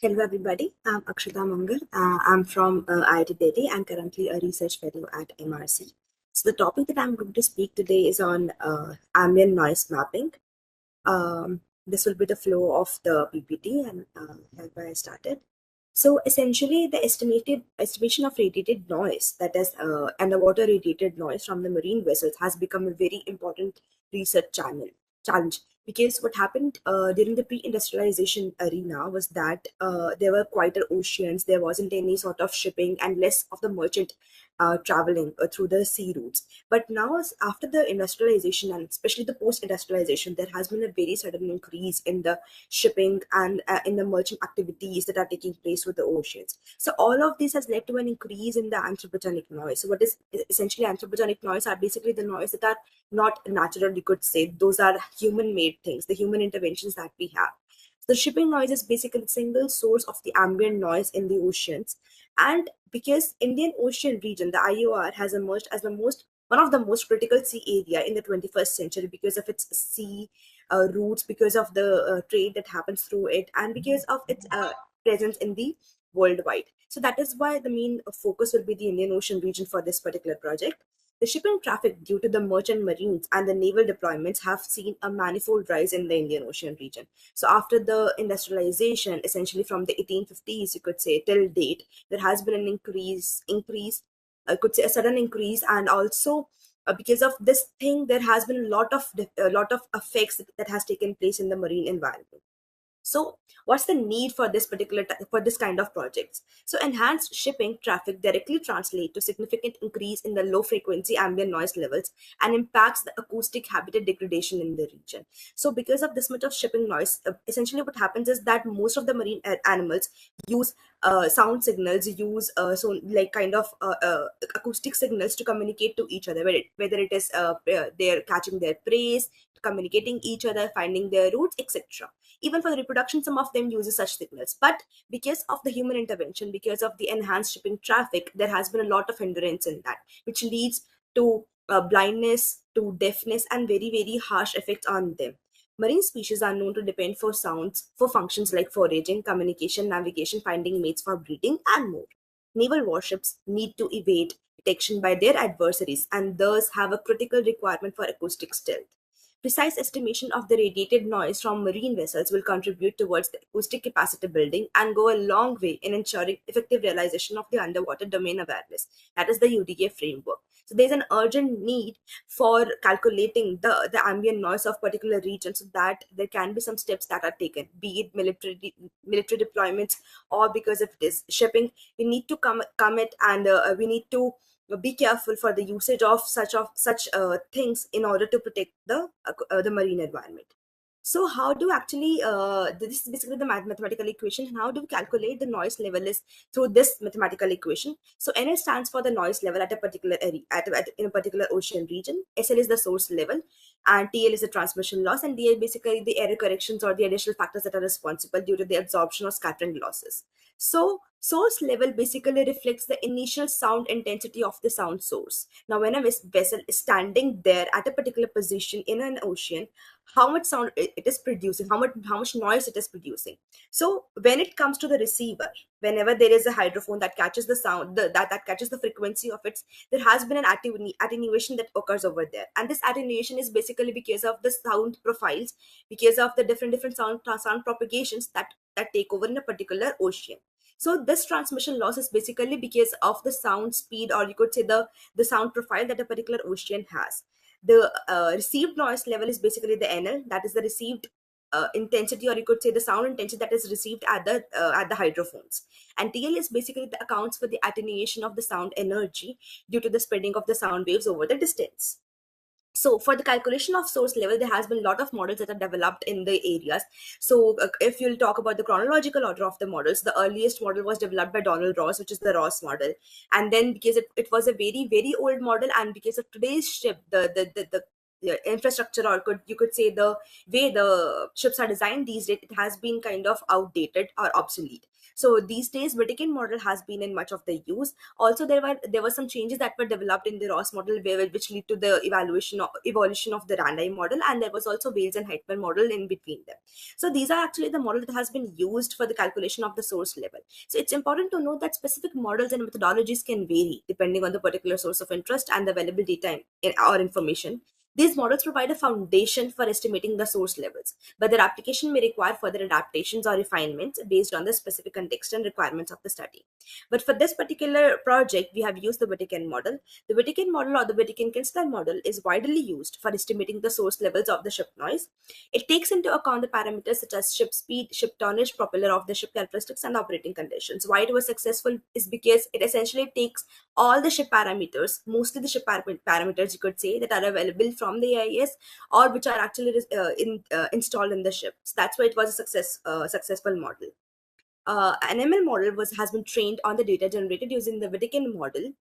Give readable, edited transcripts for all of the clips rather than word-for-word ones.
Hello, everybody. I'm Akshata Mangal. I'm from IIT Delhi and currently a research fellow at MRC. So, the topic that I'm going to speak today is on ambient noise mapping. This will be the flow of the PPT and hereby I started. So, essentially, the estimated estimation of radiated noise, that is, underwater radiated noise from the marine vessels, has become a very important research challenge because what happened during the pre-industrialization arena was that there were quieter oceans, there wasn't any sort of shipping and less of the merchant traveling through the sea routes. But now, after the industrialization and especially the post-industrialization, there has been a very sudden increase in the shipping and in the merchant activities that are taking place with the oceans. So all of this has led to an increase in the anthropogenic noise. So what is essentially anthropogenic noise are basically the noise that are not natural, you could say. Those are human made things, the human interventions that we have. The shipping noise is basically the single source of the ambient noise in the oceans. And because Indian Ocean region, the IOR, has emerged as the most one of the most critical sea area in the 21st century because of its sea routes, because of the trade that happens through it, and because of its presence in the worldwide. So that is why the main focus will be the Indian Ocean region for this particular project. The shipping traffic due to the merchant marines and the naval deployments have seen a manifold rise in the Indian Ocean region. So after the industrialization, essentially from the 1850s, you could say till date, there has been an increase, I could say a sudden increase, and also because of this thing, there has been a lot of effects that has taken place in the marine environment. So, what's the need for for this kind of projects? So, enhanced shipping traffic directly translate to significant increase in the low frequency ambient noise levels and impacts the acoustic habitat degradation in the region. So, because of this much of shipping noise, essentially what happens is that most of the marine animals use sound signals, use so like kind of acoustic signals to communicate to each other, whether it is they're catching their prey, communicating each other, finding their routes, etc. Even for the reproduction, some of them uses such signals. But because of the human intervention, because of the enhanced shipping traffic, there has been a lot of hindrance in that, which leads to blindness, to deafness, and very, very harsh effects on them. Marine species are known to depend for sounds for functions like foraging, communication, navigation, finding mates for breeding, and more. Naval warships need to evade detection by their adversaries and thus have a critical requirement for acoustic stealth. Precise estimation of the radiated noise from marine vessels will contribute towards the acoustic capacity building and go a long way in ensuring effective realization of the underwater domain awareness. That is the UDA framework. So there's an urgent need for calculating the ambient noise of particular regions so that there can be some steps that are taken, be it military deployments or because if it is shipping, we need to come it and we need to be careful for the usage of such things in order to protect the marine environment. So how do actually this is basically the mathematical equation, and how do we calculate the noise level is through this mathematical equation. So NL stands for the noise level at a particular area, in a particular ocean region. SL is the source level, and TL is the transmission loss, and DL basically the error corrections or the additional factors that are responsible due to the absorption or scattering losses. So source level basically reflects the initial sound intensity of the sound source. Now, when a vessel is standing there at a particular position in an ocean, how much sound it is producing, how much noise it is producing. So when it comes to the receiver, whenever there is a hydrophone that catches the sound, that catches the frequency of it, there has been an attenuation that occurs over there, and this attenuation is basically because of the sound profiles, because of the different sound propagations that take over in a particular ocean. So this transmission loss is basically because of the sound speed, or you could say the sound profile that a particular ocean has. The received noise level is basically the NL, that is the received intensity, or you could say the sound intensity that is received at the hydrophones. And TL is basically the accounts for the attenuation of the sound energy due to the spreading of the sound waves over the distance. So for the calculation of source level, there has been a lot of models that are developed in the areas. So if you'll talk about the chronological order of the models, the earliest model was developed by Donald Ross, which is the Ross model. And then because it was a very, very old model, and because of today's ship, the infrastructure, or you could say the way the ships are designed these days, it has been kind of outdated or obsolete. So these days Wittikin model has been in much of the use. Also there were some changes that were developed in the Ross model which lead to the evolution of the Randai model, and there was also Wales and Heitman model in between them. So these are actually the model that has been used for the calculation of the source level. So it's important to note that specific models and methodologies can vary depending on the particular source of interest and the available data or information. These models provide a foundation for estimating the source levels, but their application may require further adaptations or refinements based on the specific context and requirements of the study. But for this particular project, we have used the Wittikin model. The Wittikin model or the Wittikin-Kensler model is widely used for estimating the source levels of the ship noise. It takes into account the parameters such as ship speed, ship tonnage, propeller of the ship characteristics, and operating conditions. Why it was successful is because it essentially takes all the ship parameters, mostly the ship parameters, you could say, that are available from the AIS or which are actually installed in the ship. So that's why it was a successful model. An ML model has been trained on the data generated using the Wittikin model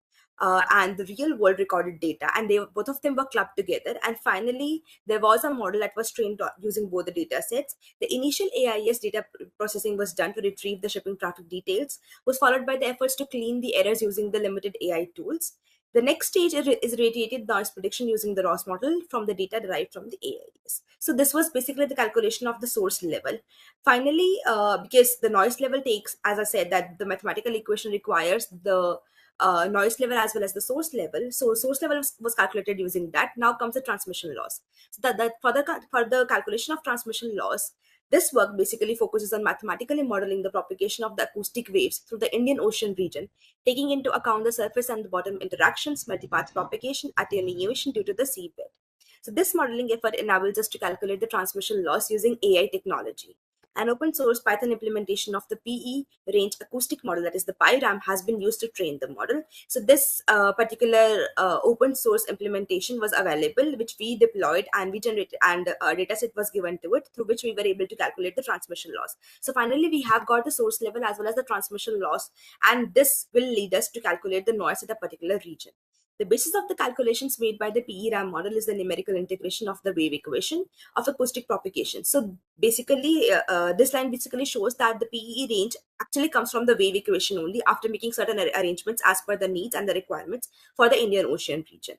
and the real world recorded data, and both of them were clubbed together. And finally, there was a model that was trained using both the data sets. The initial AIS data processing was done to retrieve the shipping traffic details, was followed by the efforts to clean the errors using the limited AI tools. The next stage is radiated noise prediction using the Ross model from the data derived from the AIS. So this was basically the calculation of the source level. Finally, because the noise level takes, as I said, that the mathematical equation requires the noise level as well as the source level. So source level was calculated using that. Now comes the transmission loss. So that for the calculation of transmission loss, this work basically focuses on mathematically modeling the propagation of the acoustic waves through the Indian Ocean region, taking into account the surface and the bottom interactions, multipath propagation, attenuation due to the seabed. So this modeling effort enables us to calculate the transmission loss using AI technology. An open source Python implementation of the PE range acoustic model, that is the PyRAM, has been used to train the model. So this particular open source implementation was available, which we deployed and we generated, and a dataset was given to it through which we were able to calculate the transmission loss. So finally, we have got the source level as well as the transmission loss, and this will lead us to calculate the noise at a particular region. The basis of the calculations made by the PE-RAM model is the numerical integration of the wave equation of acoustic propagation. So basically, this line basically shows that the PE range actually comes from the wave equation only after making certain arrangements as per the needs and the requirements for the Indian Ocean region.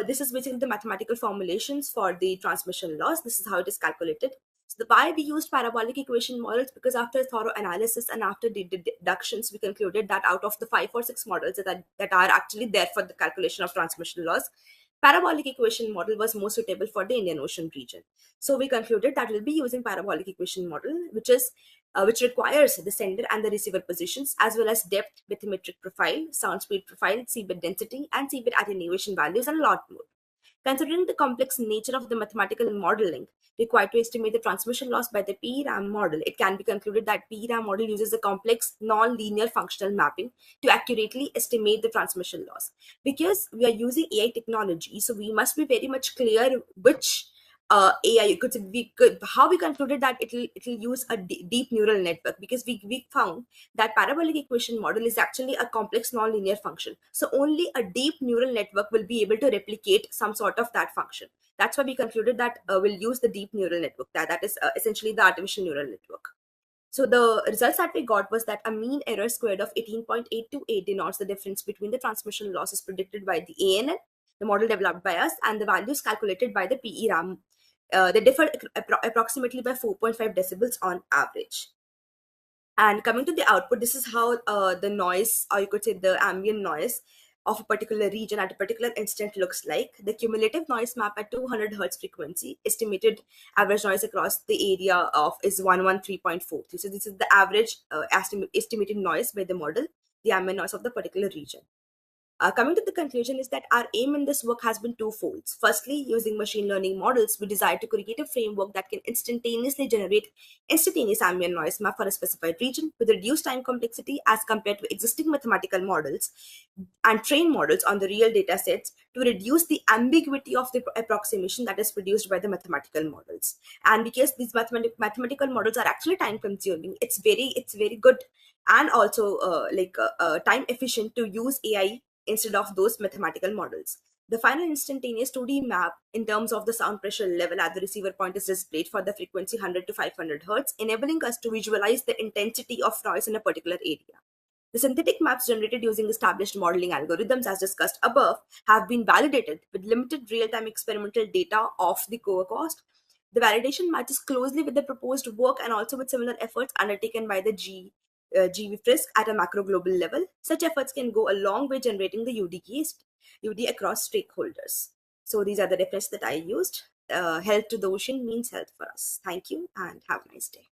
This is basically the mathematical formulations for the transmission loss. This is how it is calculated. So why we used parabolic equation models, because after thorough analysis and after the deductions, we concluded that out of the 5 or 6 models that are actually there for the calculation of transmission loss, parabolic equation model was more suitable for the Indian Ocean region. So we concluded that we'll be using parabolic equation model, which requires the sender and the receiver positions as well as depth, bathymetric profile, sound speed profile, seabed density, and seabed attenuation values, and a lot more. Considering the complex nature of the mathematical modeling required to estimate the transmission loss by the PE-RAM model, it can be concluded that PE-RAM model uses a complex non-linear functional mapping to accurately estimate the transmission loss. Because we are using AI technology, so we must be very much clear which AI how we concluded that it'll use a deep neural network, because we found that parabolic equation model is actually a complex non-linear function. So only a deep neural network will be able to replicate some sort of that function. That's why we concluded that we'll use the deep neural network. That is essentially the artificial neural network. So the results that we got was that a mean error squared of 18.828 denotes the difference between the transmission losses predicted by the ANN, the model developed by us, and the values calculated by the PE-RAM. They differ approximately by 4.5 decibels on average. And coming to the output, this is how the noise, or you could say the ambient noise of a particular region at a particular instant looks like. The cumulative noise map at 200 Hz frequency, estimated average noise across the area of is 113.43. So this is the average estimated noise by the model, the ambient noise of the particular region. Coming to the conclusion is that our aim in this work has been twofold. Firstly, using machine learning models, we desire to create a framework that can instantaneously generate instantaneous ambient noise map for a specified region with reduced time complexity as compared to existing mathematical models and train models on the real data sets, to reduce the ambiguity of the approximation that is produced by the mathematical models. And because these mathematical models are actually time consuming, it's very good and also time efficient to use AI instead of those mathematical models. The final instantaneous 2D map in terms of the sound pressure level at the receiver point is displayed for the frequency 100 to 500 Hz, enabling us to visualize the intensity of noise in a particular area. The synthetic maps generated using established modeling algorithms, as discussed above, have been validated with limited real-time experimental data of the core cost. The validation matches closely with the proposed work and also with similar efforts undertaken by the GV Frisk at a macro global level. Such efforts can go a long way generating the UD across stakeholders. So these are the references that I used. Health to the ocean means health for us. Thank you and have a nice day.